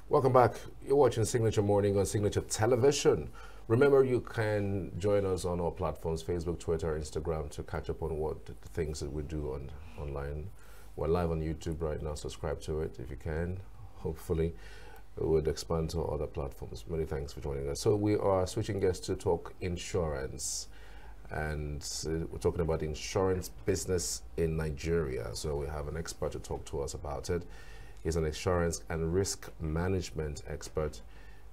Welcome back. You're watching Signature Morning on Signature Television. Remember, you can join us on all platforms, Facebook, Twitter, Instagram, to catch up on what the things that we do online. We're live on YouTube right now. Subscribe to it if you can. Hopefully, it would expand to other platforms. Many thanks for joining us. So we are switching gears to talk insurance. And we're talking about the insurance business in Nigeria. So we have an expert to talk to us about it. He's an insurance and risk management expert.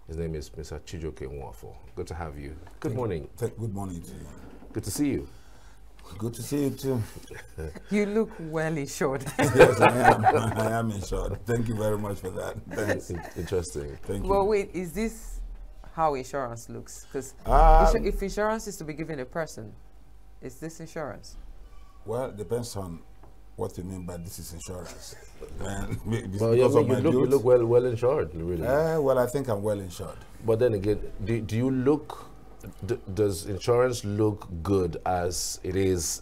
His name is Mr. Chijioke Nwafor. Good to have you. Good morning. Good morning to you. Good to see you. Good to see you too. You look well insured. Yes, I am. I am insured. Thank you very much for that. Thanks. Interesting. Thank you. Well, wait, is this how insurance looks? Because if insurance is to be given a person, is this insurance? Well, it depends on what you mean by this is insurance. Well, yeah, you look well insured, really. Well, I think I'm well insured. But then again, do you look? Does insurance look good as it is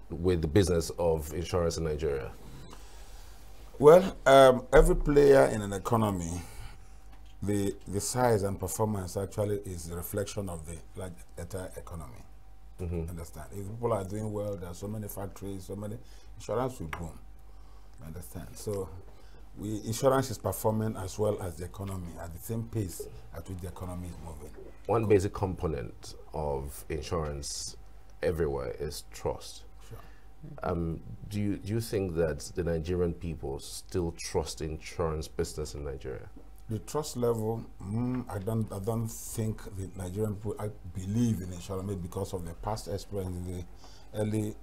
with the business of insurance in Nigeria? Well, every player in an economy, the size and performance actually is a reflection of the entire economy. Understand? If people are doing well, there are so many factories, so many, insurance will boom. Understand? So, insurance is performing as well as the economy at the same pace at which the economy is moving. One basic component of insurance everywhere is trust. Sure. Do you think that the Nigerian people still trust insurance business in Nigeria? The trust level, I don't think the Nigerian people believe in insurance maybe because of the past experience in the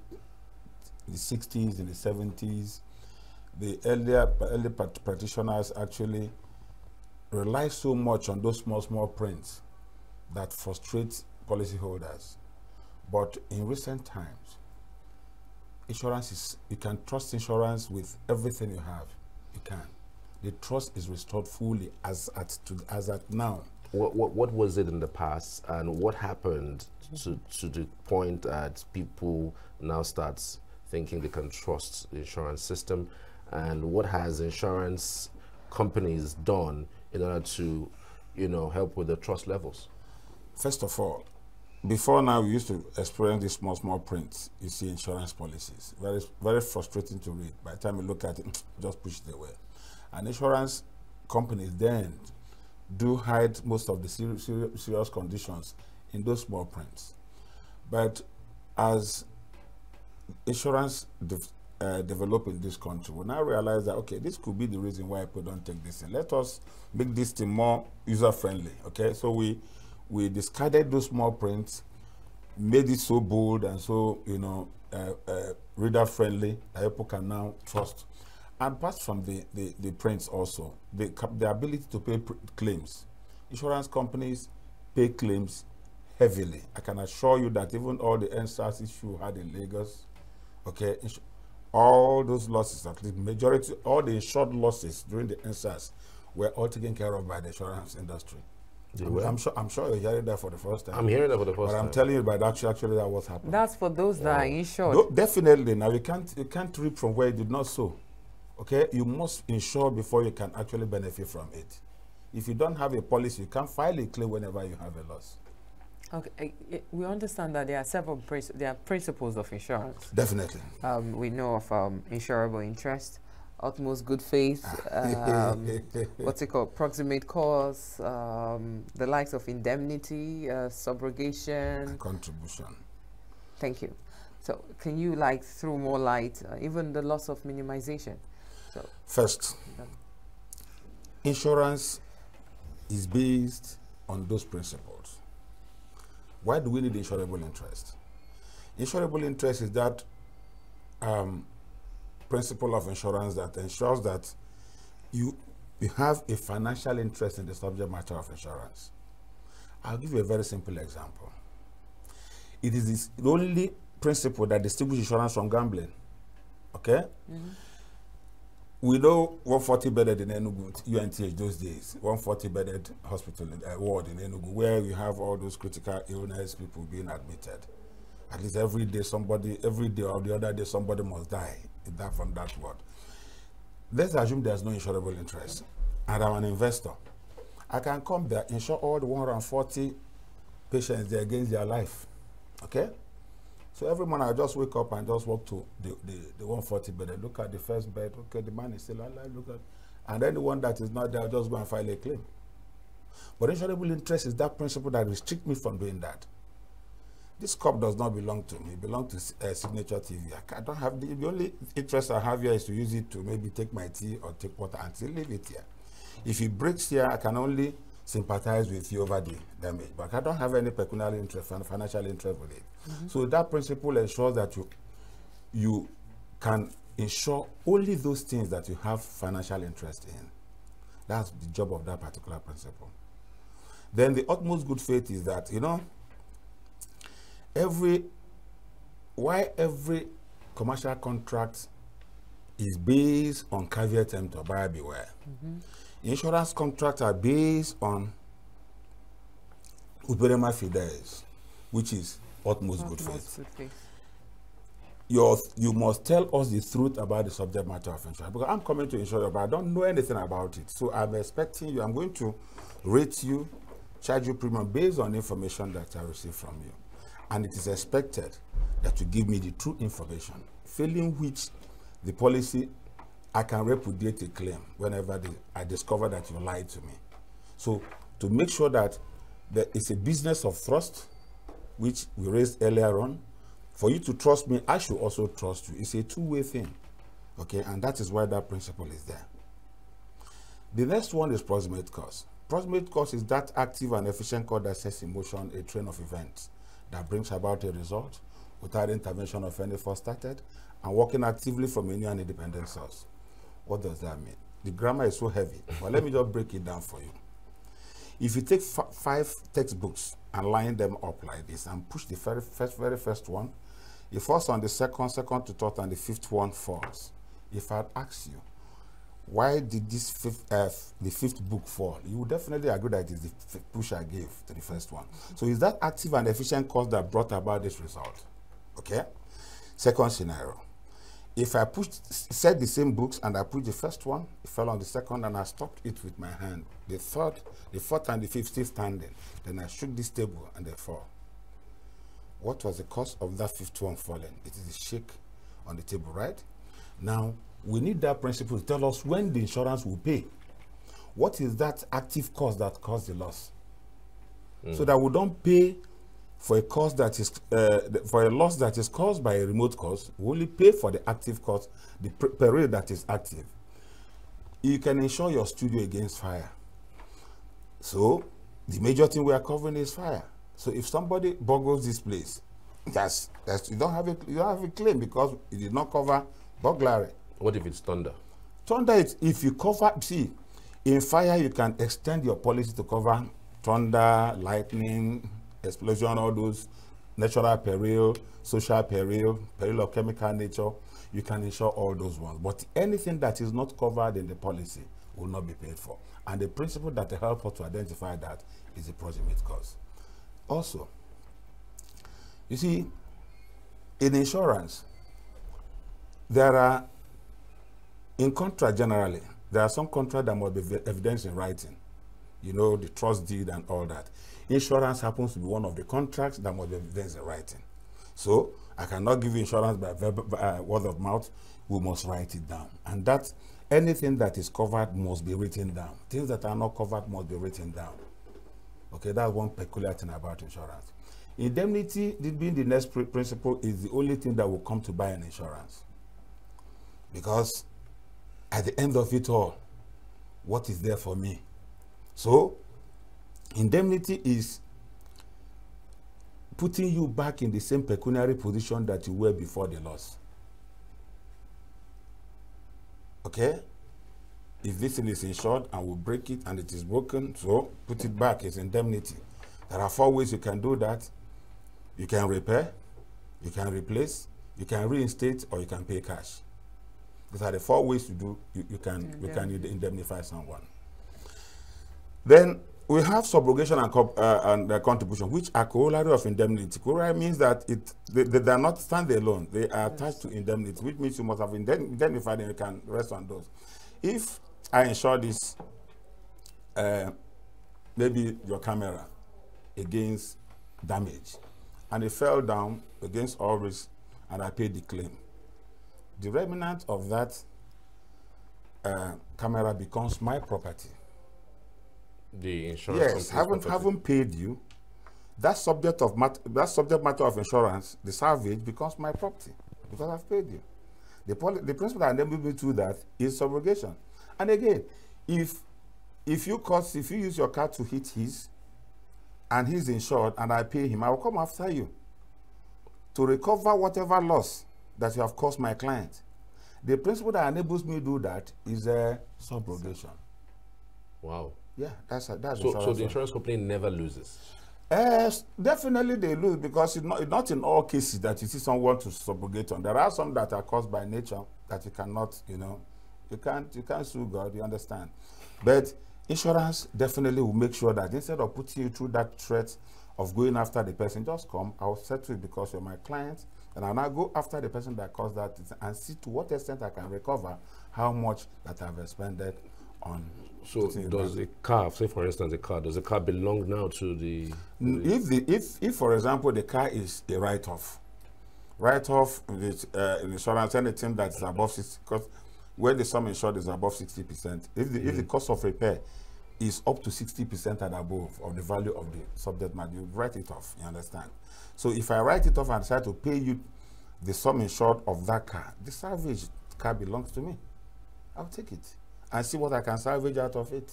60s, in the 70s. The early practitioners actually rely so much on those small prints that frustrate policyholders. But in recent times, you can trust insurance with everything you have. You can. The trust is restored fully as at now. What was it in the past, and what happened to the point that people now start thinking they can trust the insurance system, and what has insurance companies done in order to, help with the trust levels? First of all, before now we used to experience these small prints. You see insurance policies, very frustrating to read. By the time you look at it, just push it away. And insurance companies then do hide most of the serious conditions in those small prints. But as insurance develop in this country, we now realize that, okay, this could be the reason why people don't take this in. Let us make this thing more user-friendly, okay? So we discarded those small prints, made it so bold and so, reader-friendly that people can now trust. And apart from the prints also, the ability to pay claims. Insurance companies pay claims heavily. I can assure you that even all the NSAS issue had in Lagos, okay, all those losses, at least majority, all the insured losses during the NSAS were all taken care of by the insurance industry. I'm sure you're hearing that for the first time. I'm hearing that for the first time. But I'm telling you, but actually that was happening. That's for those that are insured. No, definitely. Now you can't reap from where you did not sow. Okay, you must insure before you can actually benefit from it. If you don't have a policy, you can't file a claim whenever you have a loss. Okay, we understand that there are principles of insurance. Definitely. We know of insurable interest, utmost good faith, what's it called, proximate cause, the likes of indemnity, subrogation, and contribution. Thank you. So can you throw more light, even the loss of minimization? So first, insurance is based on those principles. Why do we need insurable interest? Insurable interest is that principle of insurance that ensures that you have a financial interest in the subject matter of insurance. I'll give you a very simple example. It is the only principle that distinguishes insurance from gambling. Okay? We know 140 bedded in Enugu, UNTH those days, 140 bedded hospital ward in Enugu, where you have all those critical illness people being admitted. At least every day or the other day, somebody must die from that ward. Let's assume there's no insurable interest, and I'm an investor. I can come there, insure all the 140 patients there against their life. Okay? So every morning I just wake up and just walk to the 140 bed. I look at the first bed. Okay, the man is still alive. Look at, and then the one that is not there, I'll just go and file a claim. But insurable interest is that principle that restricts me from doing that. This cup does not belong to me. It belongs to Signature TV. I don't have the only interest I have here is to use it to maybe take my tea or take water and still leave it here. If it breaks here, I can only sympathize with you over the damage, but I don't have any pecuniary interest and financial interest with it. So that principle ensures that you can insure only those things that you have financial interest in. That's the job of that particular principle. Then the utmost good faith is that, you know, every commercial contract is based on caveat emptor, buyer beware. Insurance contracts are based on uberema fides, which is utmost good faith. You must tell us the truth about the subject matter of insurance, because I'm coming to insure you, but I don't know anything about it. So I'm expecting you, I'm going to rate you, charge you premium based on information that I receive from you. And it is expected that you give me the true information, failing which the policy, I can repudiate a claim whenever I discover that you lied to me. So to make sure that there is a business of trust, which we raised earlier on, for you to trust me, I should also trust you. It's a two-way thing, okay? And that is why that principle is there. The next one is proximate cause. Proximate cause is that active and efficient cause that sets in motion a train of events that brings about a result without intervention of any force started and working actively from any independent source. What does that mean? The grammar is so heavy, but let me just break it down for you. If you take 5 textbooks and line them up like this and push the very first one, the first one, the second to third, and the fifth one falls. If I'd ask you, why did this the fifth book fall? You would definitely agree that it is the push I gave to the first one. So is that active and efficient cause that brought about this result? Okay. Second scenario. If I said the same books and I pushed the first one, it fell on the second and I stopped it with my hand. The third, the fourth, and the fifth still standing. Then I shook this table and they fall. What was the cause of that fifth one falling? It is a shake on the table, right? Now, we need that principle to tell us when the insurance will pay. What is that active cause that caused the loss? So that we don't pay for a cause that is for a loss that is caused by a remote cause. We only pay for the active cause, the period that is active. You can insure your studio against fire. So the major thing we are covering is fire. So if somebody burgles this place, you don't have a claim because it did not cover burglary. What if it's thunder? Thunder is if you cover. See, in fire you can extend your policy to cover thunder, lightning, explosion, all those natural peril, social peril, peril of chemical nature. You can insure all those ones. But anything that is not covered in the policy will not be paid for. And the principle that helps us to identify that is the proximate cause. Also, you see, in insurance, there are, in contract generally, there are some contracts that must be evidenced in writing. You know, the trust deed and all that. Insurance happens to be one of the contracts that must be evidenced in writing. So, I cannot give you insurance by word of mouth. We must write it down. And that anything that is covered must be written down. Things that are not covered must be written down. Okay, that's one peculiar thing about insurance. Indemnity, being the next principle, is the only thing that will come to buy an insurance. Because at the end of it all, what is there for me? So, indemnity is putting you back in the same pecuniary position that you were before the loss. Okay? If this thing is insured and we break it and it is broken, so put it back, it's indemnity. There are 4 ways you can do that. You can repair, you can replace, you can reinstate, or you can pay cash. These are the 4 ways to do, you can indemnify someone. Then we have subrogation and contribution, which are corollary of indemnity. Corollary means that they are not standalone. They are attached to indemnity, which means you must have indemnified and you can rest on those. If I insure this maybe your camera against damage, and it fell down against all risks, and I paid the claim. The remnant of that camera becomes my property. The insurance Yes, haven't paid you. That subject matter of insurance, the salvage, becomes my property because I've paid you. The principle that enables me to do that is subrogation. And again, if you use your car to hit his, and he's insured, and I pay him, I will come after you to recover whatever loss that you have caused my client. The principle that enables me to do that is subrogation. Wow. Yeah, that's so the insurance company never loses. Definitely they lose, because it's not in all cases that you see someone to subrogate on. There are some that are caused by nature that you cannot, you can't sue God, you understand. But insurance definitely will make sure that instead of putting you through that threat of going after the person, just come, I'll settle it because you're my client, and I'll now go after the person that caused that and see to what extent I can recover how much that I've expended on. So does the car, say for instance, does the car belong now to the? If for example the car is a write-off with insurance, anything that's above 60, because when the sum insured is above 60%, if the cost of repair is up to 60% and above of the value of the subject matter, you write it off, you understand? So if I write it off and decide to pay you the sum insured of that car, the salvage car belongs to me. I'll take it and see what I can salvage out of it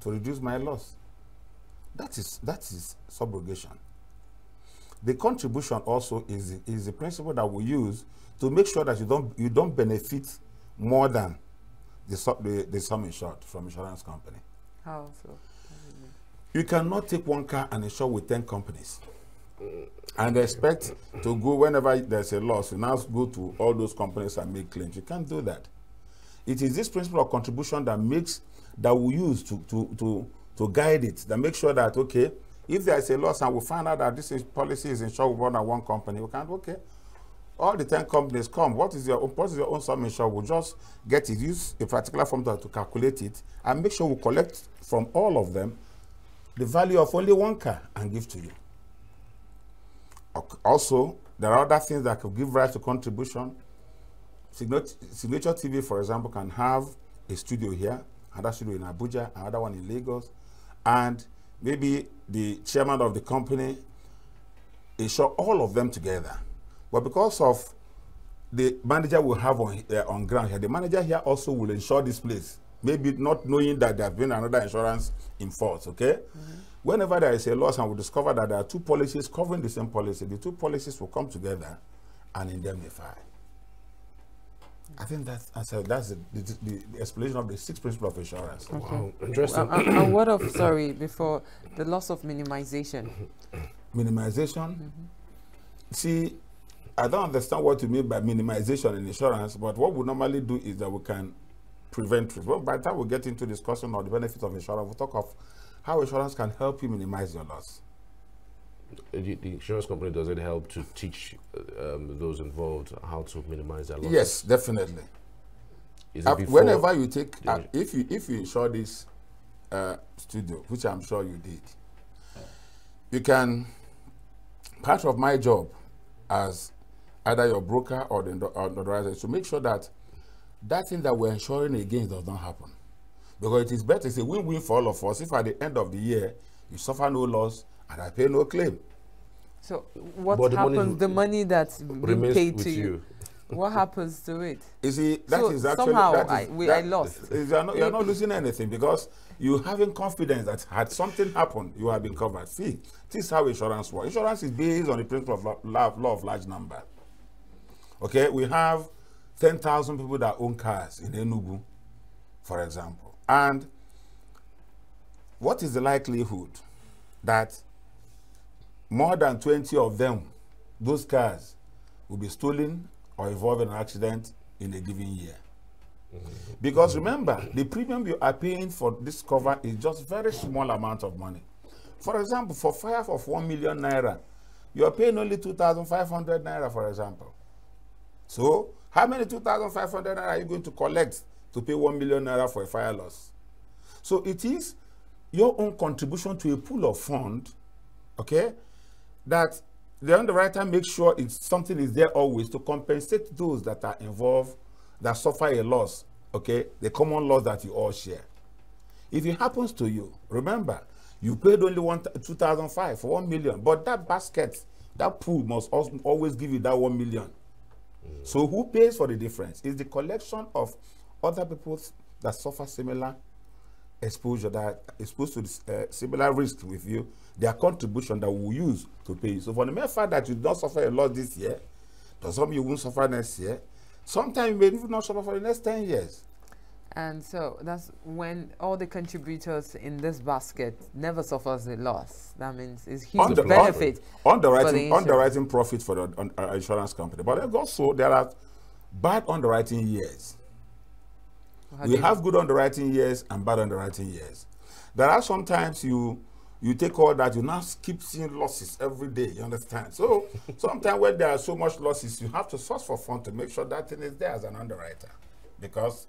to reduce my loss. That is subrogation. The contribution also is the principle that we use to make sure that you don't benefit more than the sum insured from insurance company. How so? You cannot take one car and insure with 10 companies and expect to go whenever there's a loss, you now go to all those companies and make claims. You can't do that. It is this principle of contribution that we use to guide it, that makes sure that, okay, if there's a loss and we find out that policy is insured with more than one company, we can't, okay, all the 10 companies come, what is your own sum insured? We'll just get it, use a particular formula to calculate it, and make sure we collect from all of them the value of only one car and give to you. Also, there are other things that could give rise to contribution. Signature TV, for example, can have a studio here, another studio in Abuja, another one in Lagos, and maybe the chairman of the company insure all of them together. But because of the manager will have on ground here, the manager here also will insure this place, maybe not knowing that there's been another insurance in force, okay? Whenever there is a loss and we discover that there are two policies covering the same policy, the two policies will come together and indemnify. I think that's the explanation of the 6th principle of insurance. Okay. Wow, interesting. And what of, sorry, before, the loss of minimization? Minimization? See, I don't understand what you mean by minimization in insurance, but what we normally do is that we can prevent risk. Well, by the time we get into discussion on the benefits of insurance, we'll talk of how insurance can help you minimize your loss. The insurance company, does it help to teach those involved how to minimize their losses? Yes, definitely. Is it whenever you take, if you insure this studio, which I'm sure you did, you can, part of my job as either your broker or the underwriter is to make sure that that thing that we're insuring against does not happen. Because it is better, it's a win-win for all of us if at the end of the year you suffer no loss and I pay no claim. So what happens, the money that's been paid to you? What happens to it? You see, that is actually, somehow I lost. You're not losing anything because you having confidence that had something happened, you have been covered. See, this is how insurance works. Insurance is based on the principle of law of large number. Okay, we have 10,000 people that own cars in Enugu, for example. And what is the likelihood that more than 20 of them, those cars, will be stolen or involved in an accident in a given year? Because remember, the premium you are paying for this cover is just very small amount of money. For example, for fire of 1 million naira, you are paying only 2,500 naira, for example. So, how many 2,500 naira are you going to collect to pay 1 million naira for a fire loss? So it is your own contribution to a pool of fund, okay, that the underwriter makes sure it's something is there always to compensate those that are involved, that suffer a loss, okay, the common loss that you all share. If it happens to you, remember, you paid only 2,500 for 1 million, but that basket, that pool must always give you that 1 million. So who pays for the difference? It's the collection of other people that suffer similar exposure, that are exposed to similar risk with you, their contribution that we'll use to pay you. So for the mere fact that you don't suffer a loss this year, doesn't mean you won't suffer next year. Sometimes you may even not suffer for the next 10 years. And so that's when all the contributors in this basket never suffers a loss. That means it's huge benefit. Underwriting profit for the insurance company. But also there are bad underwriting years. We have good underwriting years and bad underwriting years. There are sometimes you take all that, you now keep seeing losses every day, you understand? So sometimes when there are so much losses, you have to source for fund to make sure that thing is there as an underwriter, because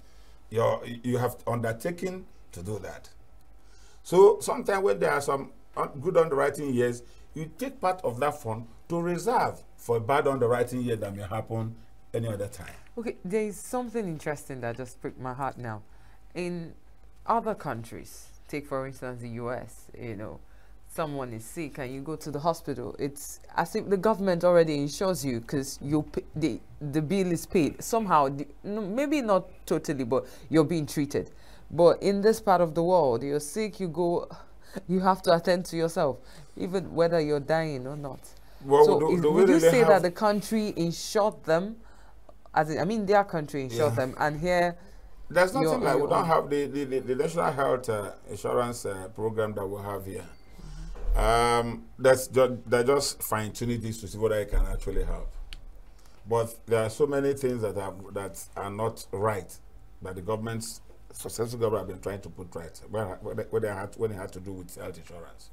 you have undertaken to do that. So sometimes when there are some good underwriting years, you take part of that fund to reserve for a bad underwriting year that may happen any other time. Okay, there is something interesting that just pricked my heart now. In other countries, take for instance the US, you know, someone is sick and you go to the hospital, it's as if the government already insures you because the bill is paid. Somehow, maybe not totally, but you're being treated. But in this part of the world, you're sick, you go, you have to attend to yourself, even whether you're dying or not. Well, so would you say that the country insured them? As in, I mean, their country insured them, and here there's nothing like we don't have the national health insurance program that we have here. They're just fine-tuning this to see whether it can actually help. But there are so many things that are not right that the government's successful government have been trying to put right when it had to do with health insurance.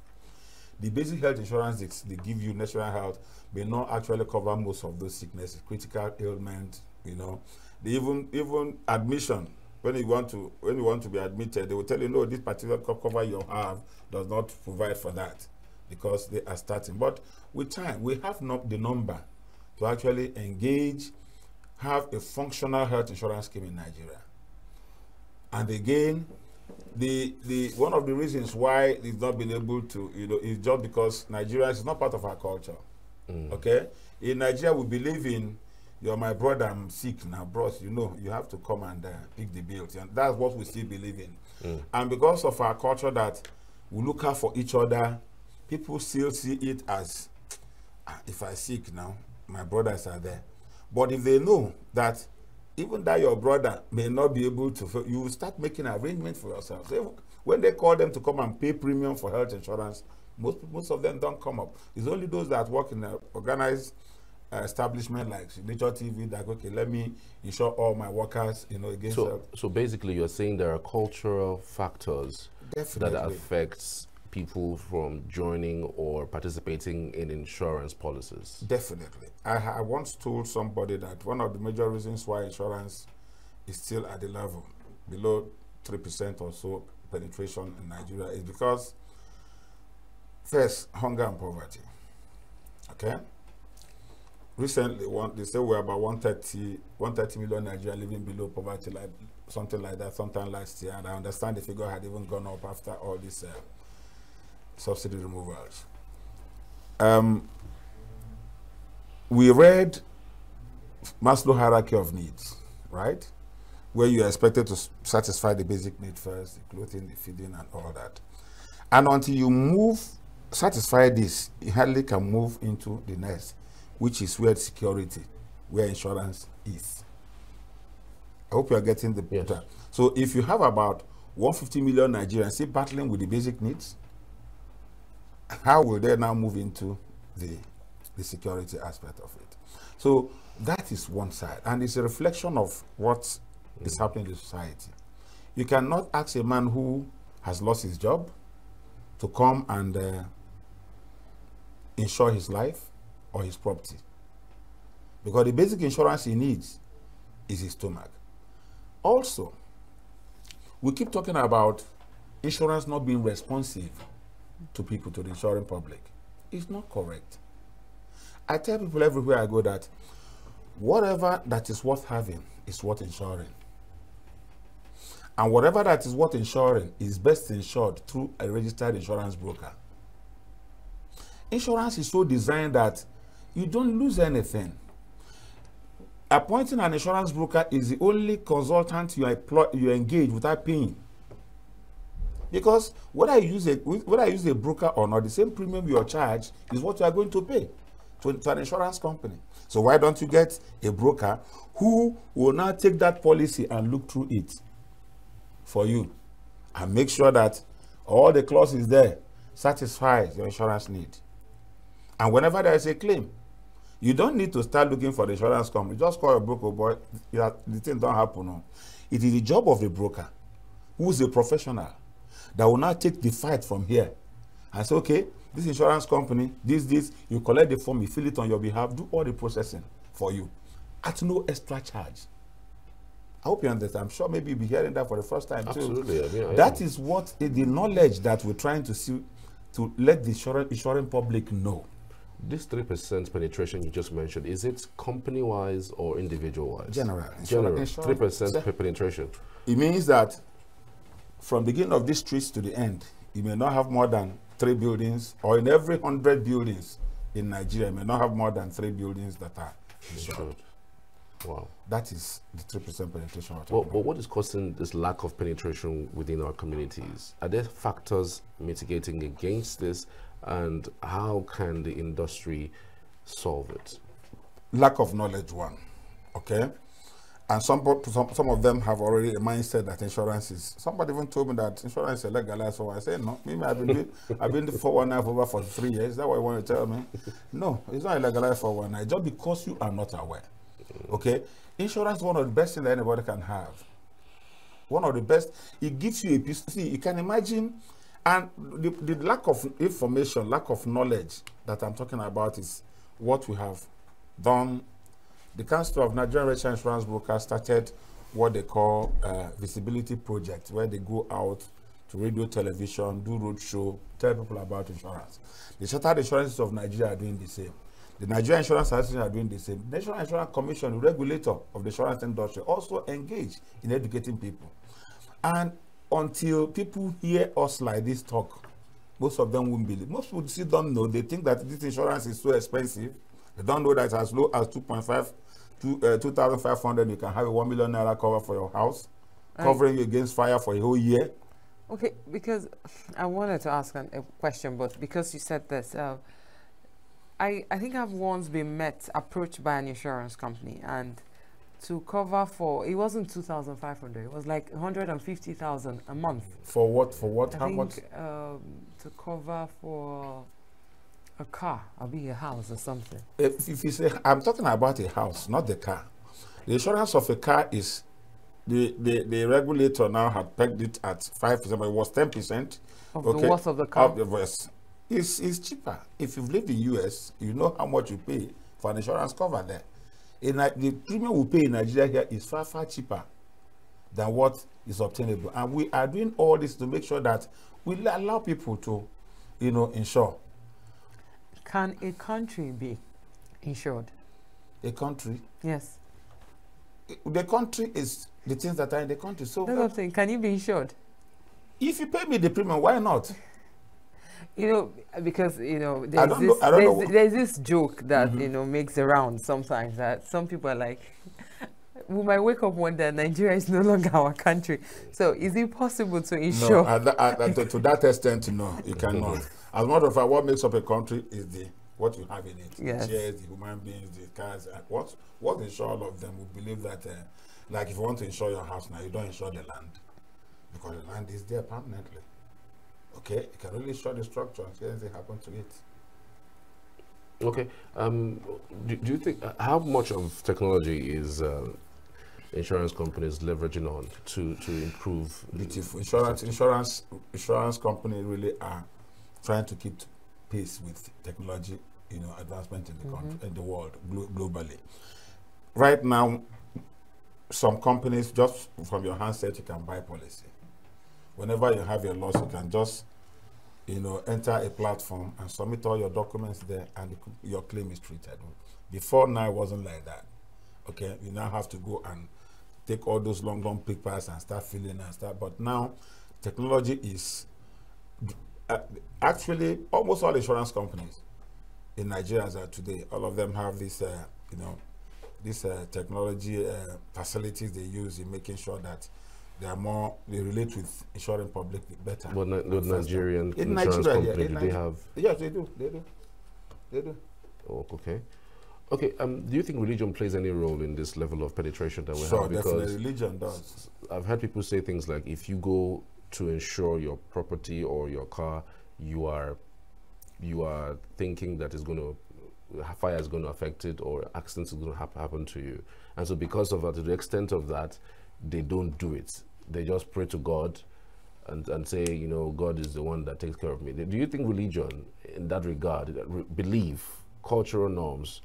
The basic health insurance they give you, national health, may not actually cover most of those sicknesses, critical ailment, you know. They even admission, when you want to be admitted, they will tell you, no, this particular cover you have does not provide for that, because they are starting. But with time, we have not the number to actually engage, have a functional health insurance scheme in Nigeria. And again, the one of the reasons why it's not been able to, you know, is just because Nigeria is not part of our culture. Okay? In Nigeria, we believe in, you're my brother, I'm sick now, bros, you know, you have to come and pick the bills. And that's what we still believe in. And because of our culture that we look out for each other, people still see it as, if I'm sick now, my brothers are there. But if they know that even that your brother may not be able to, you will start making arrangements for yourself. So when they call them to come and pay premium for health insurance, most of them don't come up. It's only those that work in an organized establishment like Signature TV that, okay, let me insure all my workers, you know, against. So basically, you're saying there are cultural factors that affects people from joining or participating in insurance policies. Definitely. I once told somebody that one of the major reasons why insurance is still at the level below 3% or so penetration in Nigeria is because, first, hunger and poverty. Okay? Recently, they say we're about 130 million Nigerians living below poverty, like something like that, sometime last year. And I understand the figure had even gone up after all these subsidy removals. We read Maslow hierarchy of needs, right? Where you are expected to satisfy the basic need first, the clothing, the feeding, and all that. And until you satisfy this, you hardly can move into the next, which is where security, where insurance is. I hope you are getting the picture. Yes. So if you have about 150 million Nigerians still battling with the basic needs, how will they now move into the security aspect of it? So that is one side, and it's a reflection of what is happening in society. You cannot ask a man who has lost his job to come and insure his life or his property, because the basic insurance he needs is his stomach. Also, we keep talking about insurance not being responsive to people, to the insuring public. It's not correct. I tell people everywhere I go that whatever that is worth having is worth insuring. And whatever that is worth insuring is best insured through a registered insurance broker. Insurance is so designed that you don't lose anything. Appointing an insurance broker is the only consultant you engage without paying. Because whether I use a broker or not, the same premium you are charged is what you are going to pay to an insurance company. So why don't you get a broker who will now take that policy and look through it for you and make sure that all the clauses there satisfy your insurance need. And whenever there is a claim, you don't need to start looking for the insurance company. Just call your broker, boy. The thing don't happen. No. It is the job of the broker, who is a professional, that will now take the fight from here and say, okay, this insurance company, this, you collect the form, you fill it on your behalf, do all the processing for you at no extra charge. I hope you understand. I'm sure maybe you'll be hearing that for the first time. Absolutely. Too. I mean, that is what the knowledge that we're trying to see, to let the insuring public know. This 3% penetration you just mentioned, is it company-wise or individual-wise? General. 3% penetration. It means that from the beginning of these streets to the end, you may not have more than 3 buildings, or in every 100 buildings in Nigeria, you may not have more than 3 buildings that are insured. Wow. That is the 3% penetration. But what is causing this lack of penetration within our communities? Are there factors mitigating against this? And how can the industry solve it? Lack of knowledge, one. Okay? And some of them have already a mindset that insurance is. Somebody even told me that insurance is legalized. So I said, no. Maybe I've been the 419 for over 43 years. Is that what you want to tell me? No, it's not legalized 419. Just because you are not aware. Okay? Insurance is one of the best things that anybody can have. One of the best. It gives you a piece. See, you can imagine. And the lack of information, lack of knowledge that I'm talking about is what we have done. The Council of Nigerian Registered Insurance Brokers started what they call visibility project, where they go out to radio, television, do roadshow, tell people about insurance. The Chartered Insurances of Nigeria are doing the same. The Nigerian Insurance Association are doing the same. The National Insurance Commission, the regulator of the insurance industry, also engage in educating people. And until people hear us like this talk, most of them won't believe. Most people still don't know. They think that this insurance is so expensive. They don't know that as low as 2,500, you can have a 1 million naira cover for your house, covering you against fire for a whole year. Okay, because I wanted to ask a question, but because you said this, I think I've once been approached by an insurance company, and to cover for, it wasn't 2,500, it was like 150,000 a month. For what? For what? I How think, much? To cover for a car, or be a house or something. If you say, I'm talking about a house, not the car. The insurance of a car is, the regulator now had pegged it at 5%, but it was 10%. Of the worth of the car? Of the worth. It's cheaper. If you've lived in the US, you know how much you pay for an insurance cover there. The premium we pay in Nigeria here is far, far cheaper than what is obtainable. And we are doing all this to make sure that we allow people to, insure. Can a country be insured? A country? Yes. The country is the things that are in the country. So that's what I'm saying. Can you be insured? If you pay me the premium, why not? Because there's this joke that makes the round sometimes, that some people are like, we might wake up one day and Nigeria is no longer our country. So is it possible to insure? No, to that extent, no, you cannot. As a matter of fact, what makes up a country is what you have in it. Yes. The shares, the human beings, the cars. What insure all of them will believe that, like if you want to insure your house now, you don't insure the land, because the land is there permanently. Okay, you can only insure the structure and anything happen to it. Okay. Do you think, how much of technology is insurance companies leveraging on to improve? Beautiful. Insurance companies really are trying to keep pace with technology, advancement in the country, in the world, globally. Right now, some companies, just from your handset, you can buy policy. whenever you have a loss, you can just, you know, enter a platform and submit all your documents there, and your claim is treated. Before now, it wasn't like that. Okay, you now have to go and take all those long papers and start filling and stuff. But now, technology is actually almost all insurance companies in Nigeria as of today. All of them have this, you know, this technology facilities they use in making sure that they relate with insuring public better. But the Nigerian in insurance Nigeria, company, yeah, do they have? Yes, they do. They do. Oh, okay. Okay. Do you think religion plays any role in this level of penetration that we have? Sure, Because definitely religion does. I've heard people say things like, if you go to insure your property or your car, you are thinking that fire is going to affect it, or accidents is going to happen to you. And so because of that, to the extent of that, they don't do it. They just pray to God and say, you know, God is the one that takes care of me. Do you think religion, in that regard, belief, cultural norms,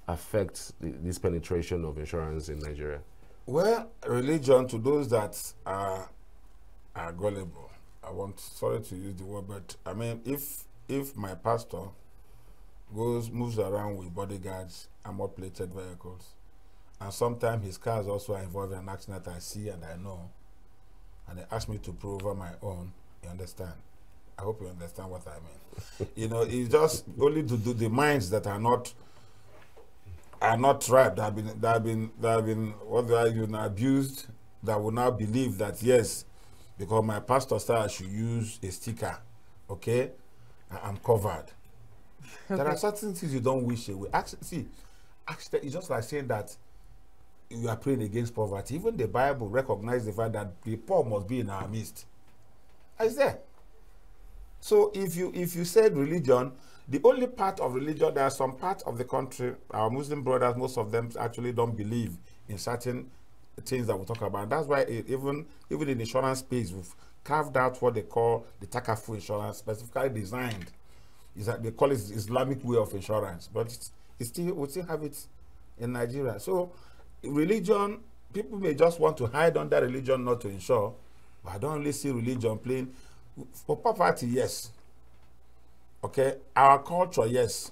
affect this penetration of insurance in Nigeria? Well, religion, to those that are gullible, sorry to use the word, but I mean, if my pastor moves around with bodyguards and more plated vehicles, and sometimes his cars also are involved in an accident I see and I know, and they ask me to prove over my own, you understand? I hope you understand what I mean. You know, it's just only to do the minds that are not ripe, that have been abused, that will now believe that yes, because my pastor said I should use a sticker, okay, I'm covered. Okay. There are certain things you don't wish away. Actually, it's just like saying that you are praying against poverty. Even the Bible recognizes the fact that the poor must be in our midst. It's there. So if you said religion, the only part of religion, there are some parts of the country, our Muslim brothers, most of them actually don't believe in certain things that we talk about. That's why even in the insurance space, we've carved out what they call the Takafu insurance, specifically designed. Is that they call it the Islamic way of insurance, but we still have it in Nigeria. So religion, people may just want to hide under religion not to insure, but I don't really see religion playing. For poverty, yes. Okay, our culture, yes.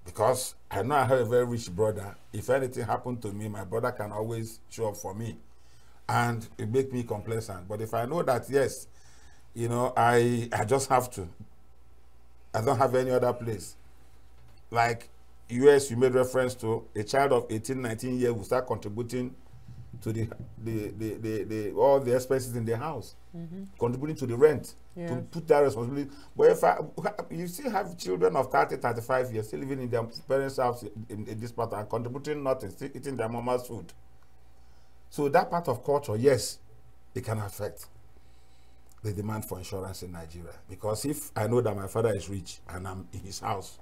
Because I know I have a very rich brother. If anything happened to me, my brother can always show up for me. And it makes me complacent. But if I know that, yes, you know, I just have to. I don't have any other place. Like US, you made reference to, a child of 18, 19 years will start contributing to the all the expenses in the house, contributing to the rent, to put that responsibility. But if you still have children of 30, 35 years still living in their parents' house in this part and contributing nothing, still eating their mama's food. So that part of culture, yes, it can affect the demand for insurance in Nigeria. Because if I know that my father is rich and I'm in his house,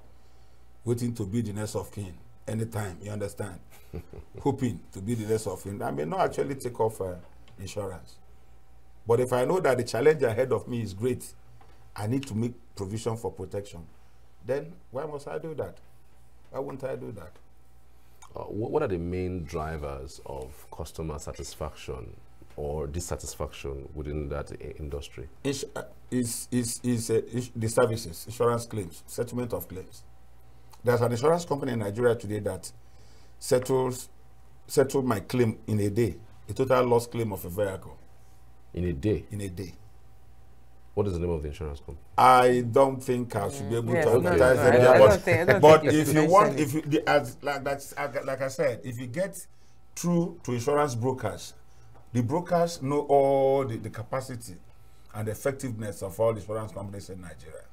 waiting to be the next of kin anytime, you understand? Hoping to be the next of kin, I may not actually take off insurance. But if I know that the challenge ahead of me is great, I need to make provision for protection, then why must I do that? Why wouldn't I do that? What are the main drivers of customer satisfaction or dissatisfaction within that industry? The services, insurance claims, settlement of claims. There's an insurance company in Nigeria today that settled my claim in a day, a total loss claim of a vehicle. In a day? In a day. What is the name of the insurance company? I don't think I should be able to advertise it. But if you want, like I said, if you get through to insurance brokers, the brokers know all the capacity and effectiveness of all the insurance companies in Nigeria.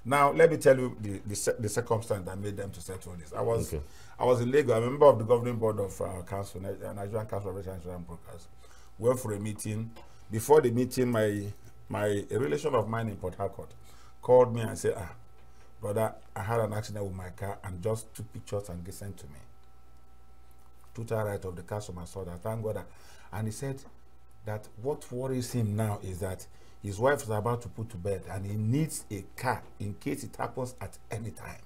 Now, let me tell you the circumstance that made them to settle this. I was in Lagos, a member of the governing board of Nigerian Council of Insurance Brokers. Went for a meeting. Before the meeting, a relation of mine in Port Harcourt called me and said, brother, I had an accident with my car, and just took pictures and they sent to me. Total right of the customer saw that, thank God. And he said that what worries him now is that his wife is about to put to bed and he needs a car in case it happens at any time.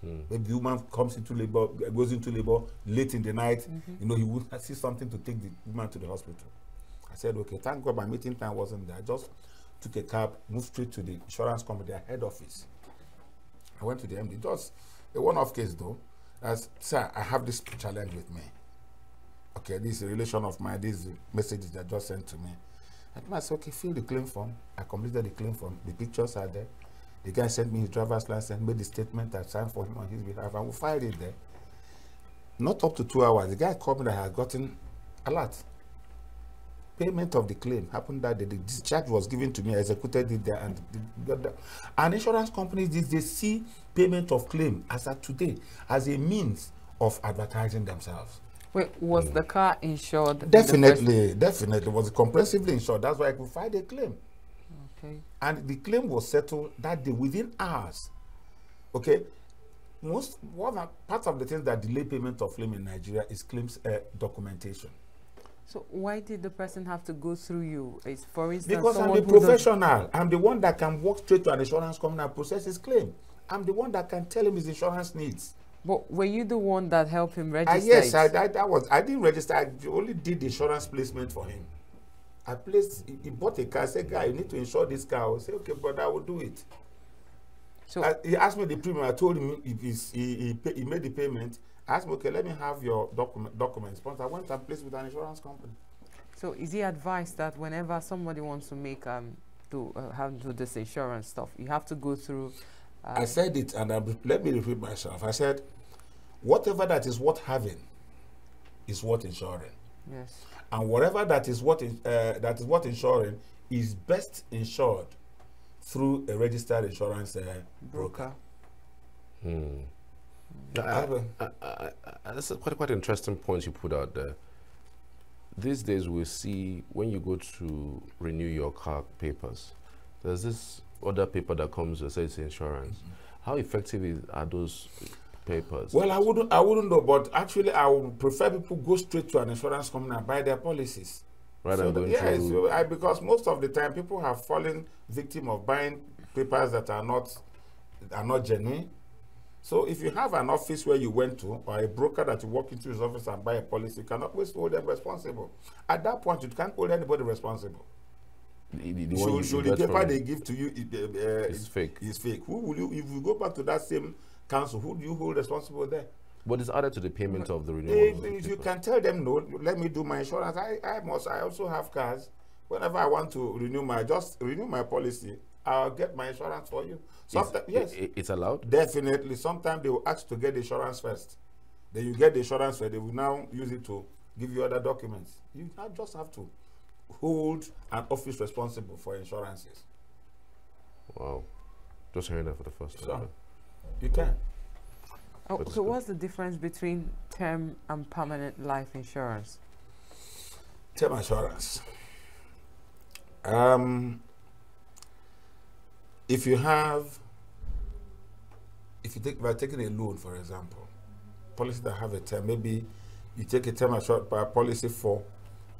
Maybe the woman comes into labor, goes into labor late in the night, you know, he would see something to take the woman to the hospital. I said, okay, thank God my meeting time wasn't there. I just took a cab, moved straight to the insurance company, their head office. I went to the MD. Just a one-off case though. As, sir, I have this challenge with me. Okay, this is a relation of mine. These messages that just sent to me. And I said, okay, fill the claim form. I completed the claim form. The pictures are there. The guy sent me his driver's license, made the statement, I signed for him on his behalf, and we filed it there. Not up to 2 hours. The guy called me that I had gotten a lot. Payment of the claim happened that day. The discharge was given to me, I executed it there, and insurance companies, they see payment of claim as at today as a means of advertising themselves. Wait, was the car insured? Definitely, definitely was comprehensively insured. That's why I could file a claim. Okay. And the claim was settled that day within hours. Okay. Part of the things that delay payment of claim in Nigeria is claims documentation. So why did the person have to go through you? Is, for instance, because I'm a professional. I'm the one that can walk straight to an insurance company and process his claim. I'm the one that can tell him his insurance needs. But were you the one that helped him register? Yes, I didn't register. I only did the insurance placement for him. I placed. He bought a car. I said, "Guy, you need to insure this car." I said, "Okay, but I will do it." So he asked me the premium. I told him he made the payment. I asked him, "Okay, let me have your documents." Once I went and placed with an insurance company. So is he advised that whenever somebody wants to make do this insurance stuff, you have to go through? I said it, and let me repeat myself. I said, whatever that is worth having is worth insuring. Yes. And whatever that is worth insuring is best insured through a registered insurance broker. That's a quite interesting point you put out there. These days we see when you go to renew your car papers, there's this other paper that comes that says insurance. How effective are those papers? Well, I wouldn't know, but actually I would prefer people go straight to an insurance company and buy their policies. Rather than going through... because most of the time people have fallen victim of buying papers that are not genuine. So if you have an office where you went to, or a broker that you walk into his office and buy a policy, you cannot always hold them responsible. At that point, you can't hold anybody responsible. The paper they give to you is fake. Is fake. Who will you, if you go back to that same council, who do you hold responsible there? But it's added to the payment of the renewal. If you can tell them, no, let me do my insurance. I also have cars. Whenever I want to renew my policy, I'll get my insurance for you. Yes. It's allowed? Definitely. Sometimes they will ask to get the insurance first. Then you get the insurance first. They will now use it to give you other documents. You just have to hold an office responsible for insurances. Wow. Just hearing that for the first time. So, you can. Oh, so what's the difference between term and permanent life insurance? Term insurance. If you are taking a loan, for example, policy that have a term, maybe you take a term insurance policy for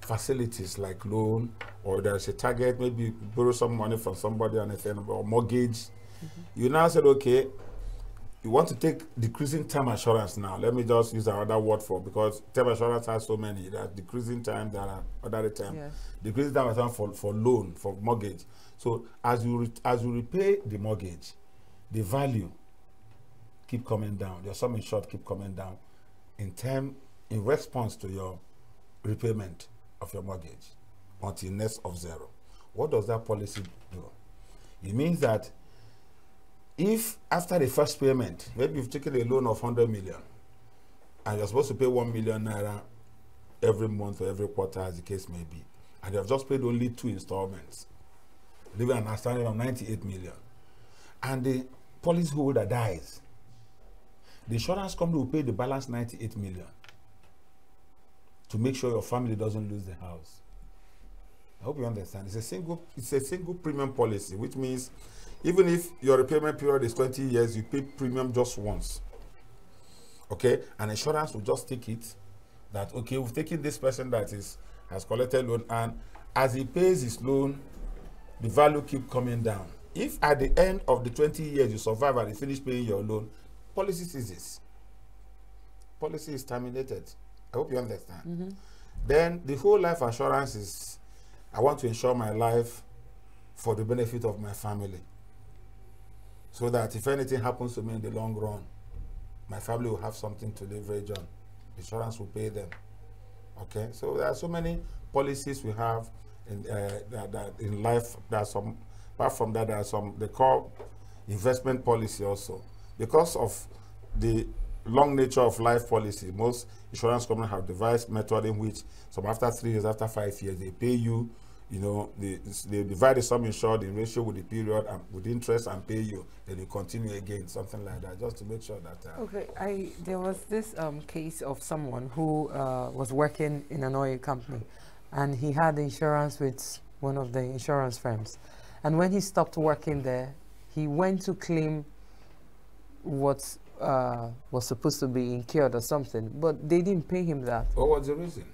facilities like loan, or there's a target, maybe you borrow some money from somebody on a or mortgage. You now said, okay, you want to take decreasing term insurance now. Let me just use another word for, because term insurance has so many. There's decreasing time, there are other terms. Yes. Decreasing term insurance for loan, for mortgage. So as you repay the mortgage, the value keep coming down. Your sum insured keep coming down in response to your repayment of your mortgage until net of zero. What does that policy do? It means that if after the first payment, maybe you've taken a loan of 100 million and you're supposed to pay 1 million naira every month or every quarter, as the case may be, and you have just paid only 2 installments, leaving an outstanding of 98 million, and the policyholder dies, the insurance company will pay the balance 98 million to make sure your family doesn't lose the house. I hope you understand. It's a single premium policy, which means even if your repayment period is 20 years, you pay premium just once. Okay? And insurance will just take it that, okay, we've taken this person that has collected loan, and as he pays his loan, the value keep coming down. If at the end of the 20 years you survive and you finish paying your loan, policy ceases. Policy is terminated. I hope you understand. Then the whole life assurance I want to insure my life for the benefit of my family, so that if anything happens to me in the long run, my family will have something to leverage on. Insurance will pay them. Okay, so there are so many policies we have in that in life. There are some. Apart from that, there are some they call investment policy also. Because of the long nature of life policy, most insurance companies have devised method in which some after 3 years, after 5 years, they pay you. You know, they divide the sum insured in ratio with the period and with interest and pay you. Then you continue again, something like that, just to make sure that. Okay, there was this case of someone who was working in an oil company, and he had insurance with one of the insurance firms. And when he stopped working there, he went to claim what was supposed to be incurred or something, but they didn't pay him that. What was the reason?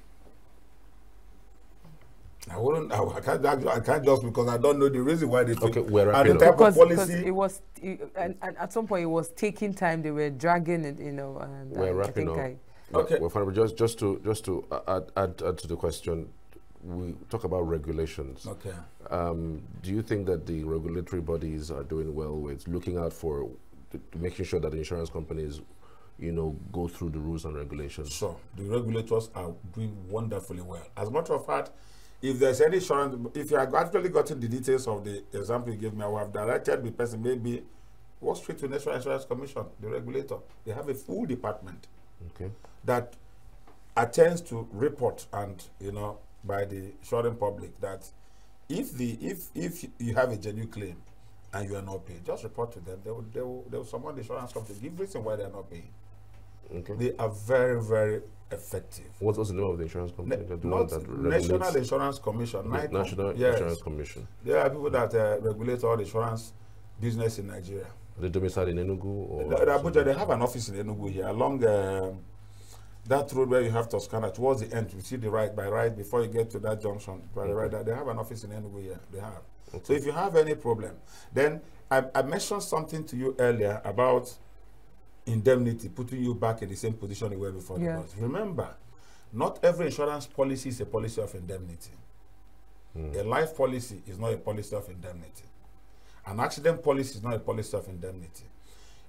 I can't just because I don't know the reason why they took. Okay, we're wrapping and the up. type of Because policy. and at some point it was taking time. They were dragging it, you know. And We're wrapping up. Okay. Well, Fine, just to add to the question, we talk about regulations. Okay. Do you think that the regulatory bodies are doing well with looking out for making sure that the insurance companies, you know, go through the rules and regulations? Sure. The regulators are doing wonderfully well. As a matter of fact, if there's any insurance, if you have actually gotten the details of the example you gave me, I would have directed the person maybe go straight to National Insurance Commission, the regulator. They have a full department that attends to report and, you know, by the insurance public that if you have a genuine claim and you are not paying, just report to them. They will summon the insurance company, give reason why they are not paying. Okay. They are very, very effective. What's the name of the insurance company? National Insurance Commission. National Insurance Commission. There are people that regulate all the insurance business in Nigeria. Are they domiciled in Enugu? Or Abuja, they have an office in Enugu here along that road where you have Toscana towards the end. You see the right before you get to that junction. By the right, they have an office in Enugu here. They have. Okay. So if you have any problem, then I mentioned something to you earlier about indemnity, putting you back in the same position you were before the loss. Remember, not every insurance policy is a policy of indemnity. A life policy is not a policy of indemnity. An accident policy is not a policy of indemnity.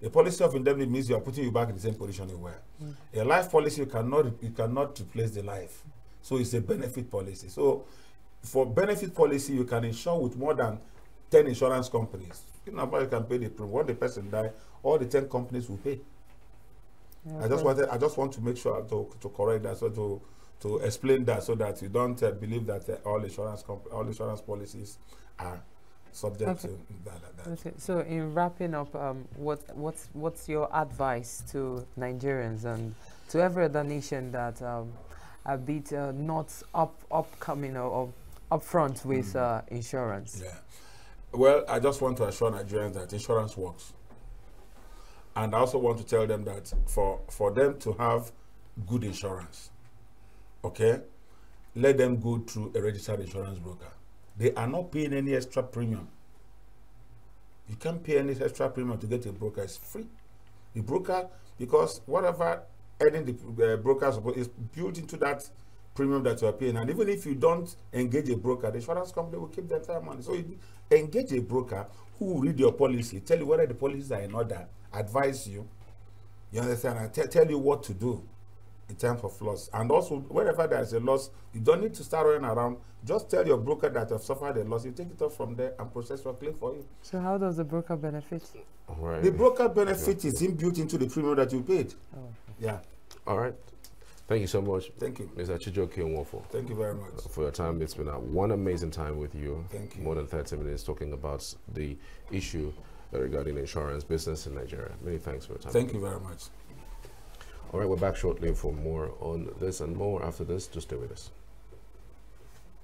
A policy of indemnity means you are putting you back in the same position you were. A life policy, you cannot replace the life. So it's a benefit policy. So for benefit policy, you can insure with more than 10 insurance companies. You know, you can pay the premium. When the person dies, all the 10 companies will pay. Yeah, I just want to make sure to correct that, so to explain that, so that you don't believe that all insurance policies are subject to that. Okay. So in wrapping up, what's your advice to Nigerians and to every other nation that a bit not upcoming or upfront with insurance? Yeah. Well, I just want to assure Nigerians that insurance works. And I also want to tell them that for them to have good insurance, okay, let them go through a registered insurance broker. They are not paying any extra premium. You can't pay any extra premium to get a broker. It's free. The broker, because whatever earning the broker is built into that premium that you are paying. And even if you don't engage a broker, the insurance company will keep the entire money. So you engage a broker who will read your policy, tell you whether the policies are in order, advise you, you understand, and tell you what to do in terms of loss. And also, whenever there is a loss, you don't need to start running around. Just tell your broker that you have suffered a loss. You take it off from there and process your claim for you. So how does the broker benefit? Right. The broker benefit is inbuilt into the premium that you paid. Oh. Yeah. All right. Thank you so much. Thank you. Mr. Chijioke Nwafor. Thank you very much. For your time. It's been one amazing time with you. Thank you. More than 30 minutes talking about the issue regarding insurance business in Nigeria. Many thanks for your time. Thank you very much. All right, we're back shortly for more on this and more after this. Just stay with us.